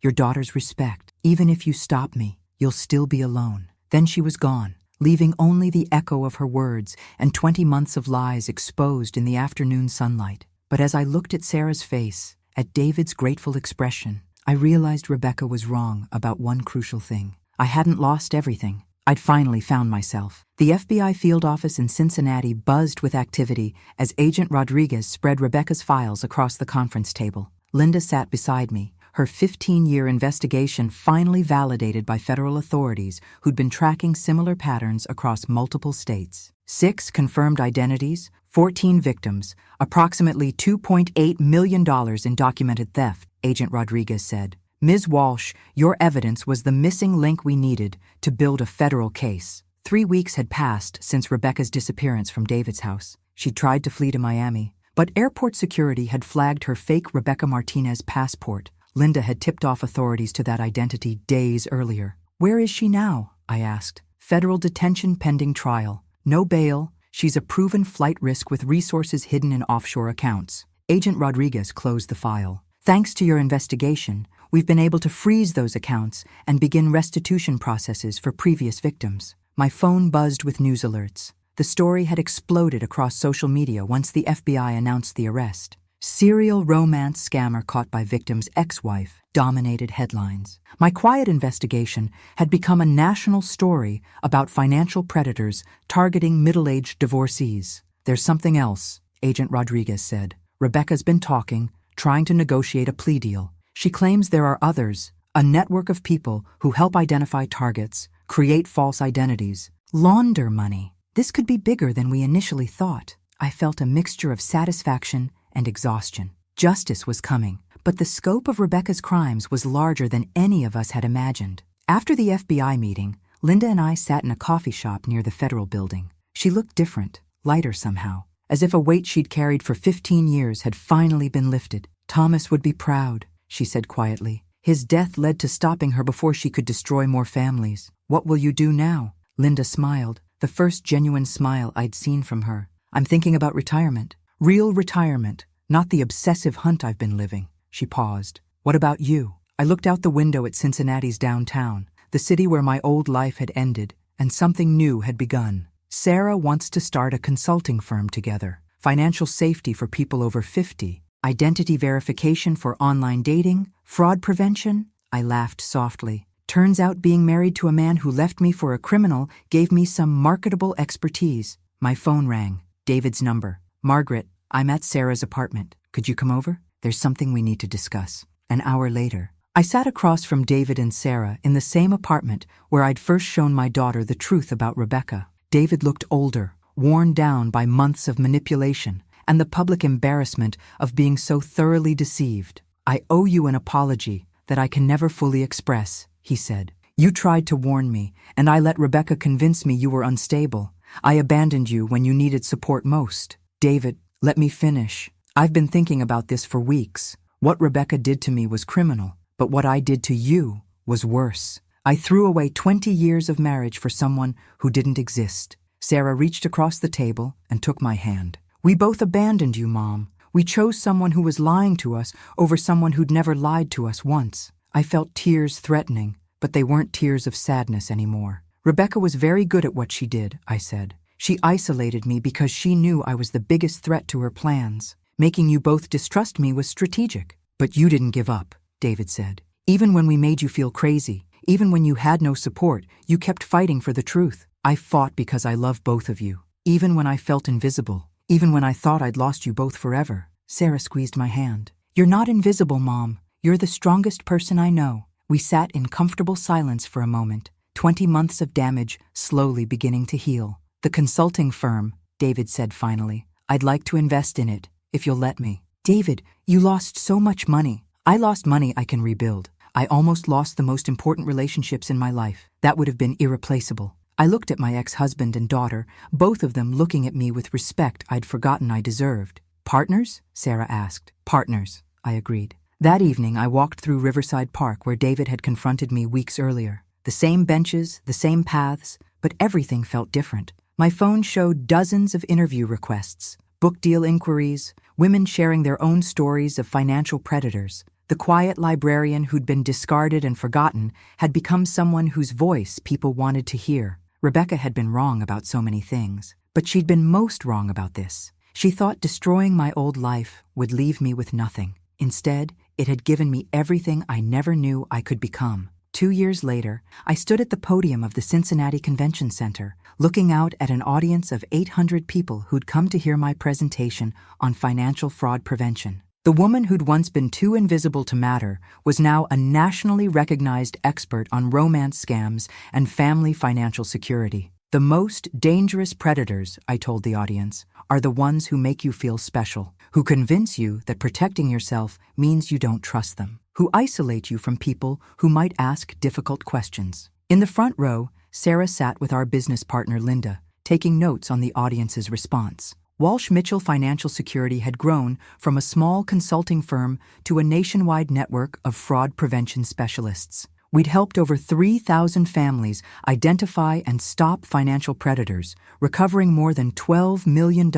your daughter's respect. Even if you stop me, you'll still be alone. Then she was gone, leaving only the echo of her words and 20 months of lies exposed in the afternoon sunlight. But as I looked at Sarah's face, at David's grateful expression, I realized Rebecca was wrong about one crucial thing. I hadn't lost everything. I'd finally found myself. The FBI field office in Cincinnati buzzed with activity as Agent Rodriguez spread Rebecca's files across the conference table. Linda sat beside me, her 15-year investigation finally validated by federal authorities who'd been tracking similar patterns across multiple states. 6 confirmed identities, 14 victims, approximately $2.8 million in documented theft, Agent Rodriguez said. Ms. Walsh, your evidence was the missing link we needed to build a federal case. 3 weeks had passed since Rebecca's disappearance from David's house. She tried to flee to Miami, but airport security had flagged her fake Rebecca Martinez passport. Linda had tipped off authorities to that identity days earlier. Where is she now? I asked. Federal detention pending trial. No bail. She's a proven flight risk with resources hidden in offshore accounts. Agent Rodriguez closed the file. Thanks to your investigation, we've been able to freeze those accounts and begin restitution processes for previous victims. My phone buzzed with news alerts. The story had exploded across social media once the FBI announced the arrest. Serial romance scammer caught by victim's ex-wife dominated headlines. My quiet investigation had become a national story about financial predators targeting middle-aged divorcees. There's something else, Agent Rodriguez said. Rebecca's been talking, trying to negotiate a plea deal. She claims there are others, a network of people who help identify targets, create false identities, launder money. This could be bigger than we initially thought. I felt a mixture of satisfaction and exhaustion. Justice was coming, but the scope of Rebecca's crimes was larger than any of us had imagined. After the FBI meeting, Linda and I sat in a coffee shop near the federal building. She looked different, lighter somehow, as if a weight she'd carried for 15 years had finally been lifted. Thomas would be proud, she said quietly. His death led to stopping her before she could destroy more families. What will you do now? Linda smiled, the first genuine smile I'd seen from her. I'm thinking about retirement. Real retirement, not the obsessive hunt I've been living. She paused. What about you? I looked out the window at Cincinnati's downtown, the city where my old life had ended, and something new had begun. Sarah wants to start a consulting firm together. Financial safety for people over 50. Identity verification for online dating. Fraud prevention. I laughed softly. Turns out being married to a man who left me for a criminal gave me some marketable expertise. My phone rang. David's number. Margaret, I'm at Sarah's apartment. Could you come over? There's something we need to discuss. An hour later, I sat across from David and Sarah in the same apartment where I'd first shown my daughter the truth about Rebecca. David looked older, worn down by months of manipulation and the public embarrassment of being so thoroughly deceived. I owe you an apology that I can never fully express, he said. You tried to warn me, and I let Rebecca convince me you were unstable. I abandoned you when you needed support most. David, let me finish. I've been thinking about this for weeks. What Rebecca did to me was criminal, but what I did to you was worse. I threw away 20 years of marriage for someone who didn't exist. Sarah reached across the table and took my hand. We both abandoned you, Mom. We chose someone who was lying to us over someone who'd never lied to us once. I felt tears threatening, but they weren't tears of sadness anymore. Rebecca was very good at what she did, I said. She isolated me because she knew I was the biggest threat to her plans. Making you both distrust me was strategic. But you didn't give up, David said. Even when we made you feel crazy, even when you had no support, you kept fighting for the truth. I fought because I love both of you. Even when I felt invisible, even when I thought I'd lost you both forever. Sarah squeezed my hand. You're not invisible, Mom. You're the strongest person I know. We sat in comfortable silence for a moment, 20 months of damage slowly beginning to heal. The consulting firm, David said finally. I'd like to invest in it, if you'll let me. David, you lost so much money. I lost money I can rebuild. I almost lost the most important relationships in my life. That would have been irreplaceable. I looked at my ex-husband and daughter, both of them looking at me with respect I'd forgotten I deserved. Partners? Sarah asked. Partners, I agreed. That evening I walked through Riverside Park where David had confronted me weeks earlier. The same benches, the same paths, but everything felt different. My phone showed dozens of interview requests, book deal inquiries, women sharing their own stories of financial predators. The quiet librarian who'd been discarded and forgotten had become someone whose voice people wanted to hear. Rebecca had been wrong about so many things, but she'd been most wrong about this. She thought destroying my old life would leave me with nothing. Instead, it had given me everything I never knew I could become. 2 years later, I stood at the podium of the Cincinnati Convention Center, looking out at an audience of 800 people who'd come to hear my presentation on financial fraud prevention. The woman who'd once been too invisible to matter was now a nationally recognized expert on romance scams and family financial security. The most dangerous predators, I told the audience, are the ones who make you feel special, who convince you that protecting yourself means you don't trust them, who isolate you from people who might ask difficult questions. In the front row, Sarah sat with our business partner Linda, taking notes on the audience's response. Walsh Mitchell Financial Security had grown from a small consulting firm to a nationwide network of fraud prevention specialists. We'd helped over 3,000 families identify and stop financial predators, recovering more than $12 million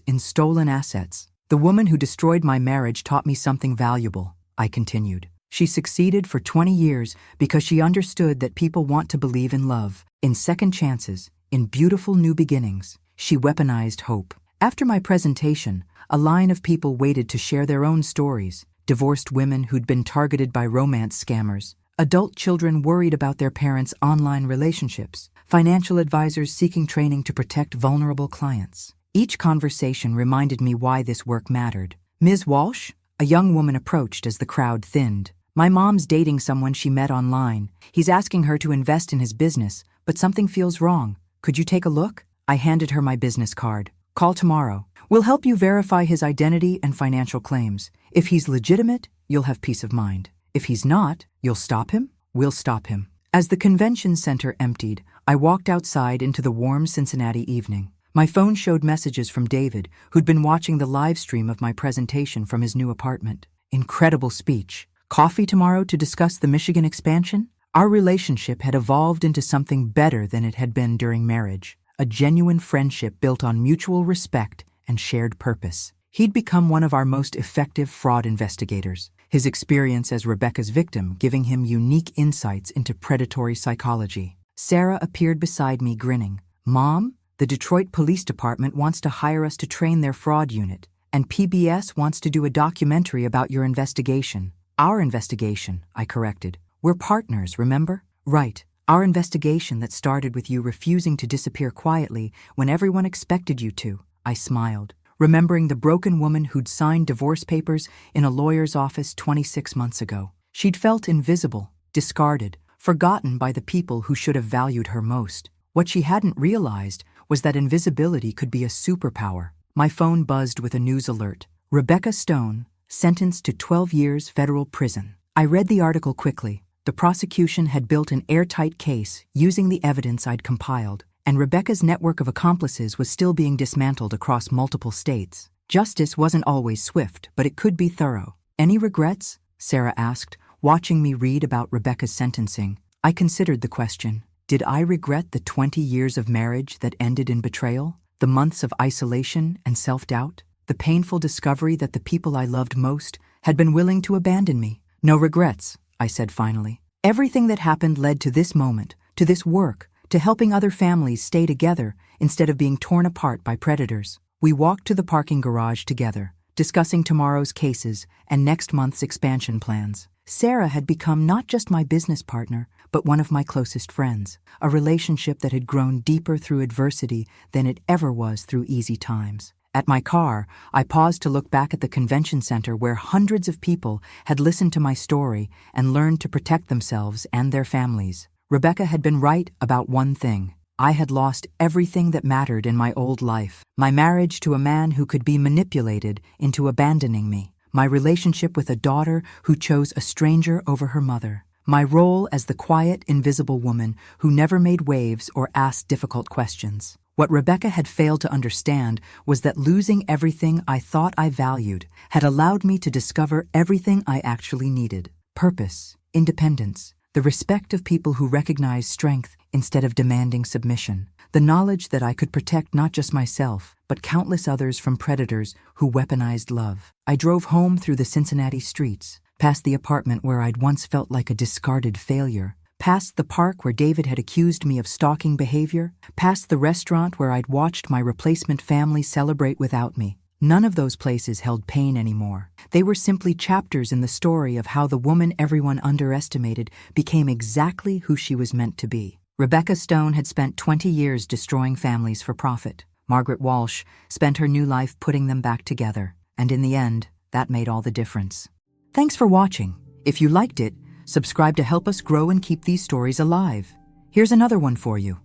in stolen assets. The woman who destroyed my marriage taught me something valuable, I continued. She succeeded for 20 years because she understood that people want to believe in love, in second chances, in beautiful new beginnings. She weaponized hope. After my presentation, a line of people waited to share their own stories. Divorced women who'd been targeted by romance scammers, adult children worried about their parents' online relationships, financial advisors seeking training to protect vulnerable clients. Each conversation reminded me why this work mattered. Ms. Walsh? A young woman approached as the crowd thinned. My mom's dating someone she met online. He's asking her to invest in his business, but something feels wrong. Could you take a look? I handed her my business card. Call tomorrow. We'll help you verify his identity and financial claims. If he's legitimate, you'll have peace of mind. If he's not, you'll stop him? We'll stop him. As the convention center emptied, I walked outside into the warm Cincinnati evening. My phone showed messages from David, who'd been watching the live stream of my presentation from his new apartment. Incredible speech. Coffee tomorrow to discuss the Michigan expansion? Our relationship had evolved into something better than it had been during marriage. A genuine friendship built on mutual respect and shared purpose. He'd become one of our most effective fraud investigators, his experience as Rebecca's victim giving him unique insights into predatory psychology. Sarah appeared beside me grinning. Mom, the Detroit Police Department wants to hire us to train their fraud unit, and PBS wants to do a documentary about your investigation. Our investigation, I corrected. We're partners, remember? Right. Our investigation that started with you refusing to disappear quietly when everyone expected you to. I smiled, remembering the broken woman who'd signed divorce papers in a lawyer's office 26 months ago. She'd felt invisible, discarded, forgotten by the people who should have valued her most. What she hadn't realized was that invisibility could be a superpower. My phone buzzed with a news alert. Rebecca Stone, sentenced to 12 years federal prison. I read the article quickly. The prosecution had built an airtight case using the evidence I'd compiled, and Rebecca's network of accomplices was still being dismantled across multiple states. Justice wasn't always swift, but it could be thorough. Any regrets? Sarah asked, watching me read about Rebecca's sentencing. I considered the question. Did I regret the 20 years of marriage that ended in betrayal? The months of isolation and self-doubt? The painful discovery that the people I loved most had been willing to abandon me? No regrets, I said finally. Everything that happened led to this moment, to this work, to helping other families stay together instead of being torn apart by predators. We walked to the parking garage together, discussing tomorrow's cases and next month's expansion plans. Sarah had become not just my business partner, but one of my closest friends, a relationship that had grown deeper through adversity than it ever was through easy times. At my car, I paused to look back at the convention center where hundreds of people had listened to my story and learned to protect themselves and their families. Rebecca had been right about one thing. I had lost everything that mattered in my old life. My marriage to a man who could be manipulated into abandoning me. My relationship with a daughter who chose a stranger over her mother. My role as the quiet, invisible woman who never made waves or asked difficult questions. What Rebecca had failed to understand was that losing everything I thought I valued had allowed me to discover everything I actually needed. Purpose, independence, the respect of people who recognize strength instead of demanding submission. The knowledge that I could protect not just myself, but countless others from predators who weaponized love. I drove home through the Cincinnati streets, past the apartment where I'd once felt like a discarded failure, past the park where David had accused me of stalking behavior, past the restaurant where I'd watched my replacement family celebrate without me. None of those places held pain anymore. They were simply chapters in the story of how the woman everyone underestimated became exactly who she was meant to be. Rebecca Stone had spent 20 years destroying families for profit. Margaret Walsh spent her new life putting them back together. And in the end, that made all the difference. Thanks for watching. If you liked it, subscribe to help us grow and keep these stories alive. Here's another one for you.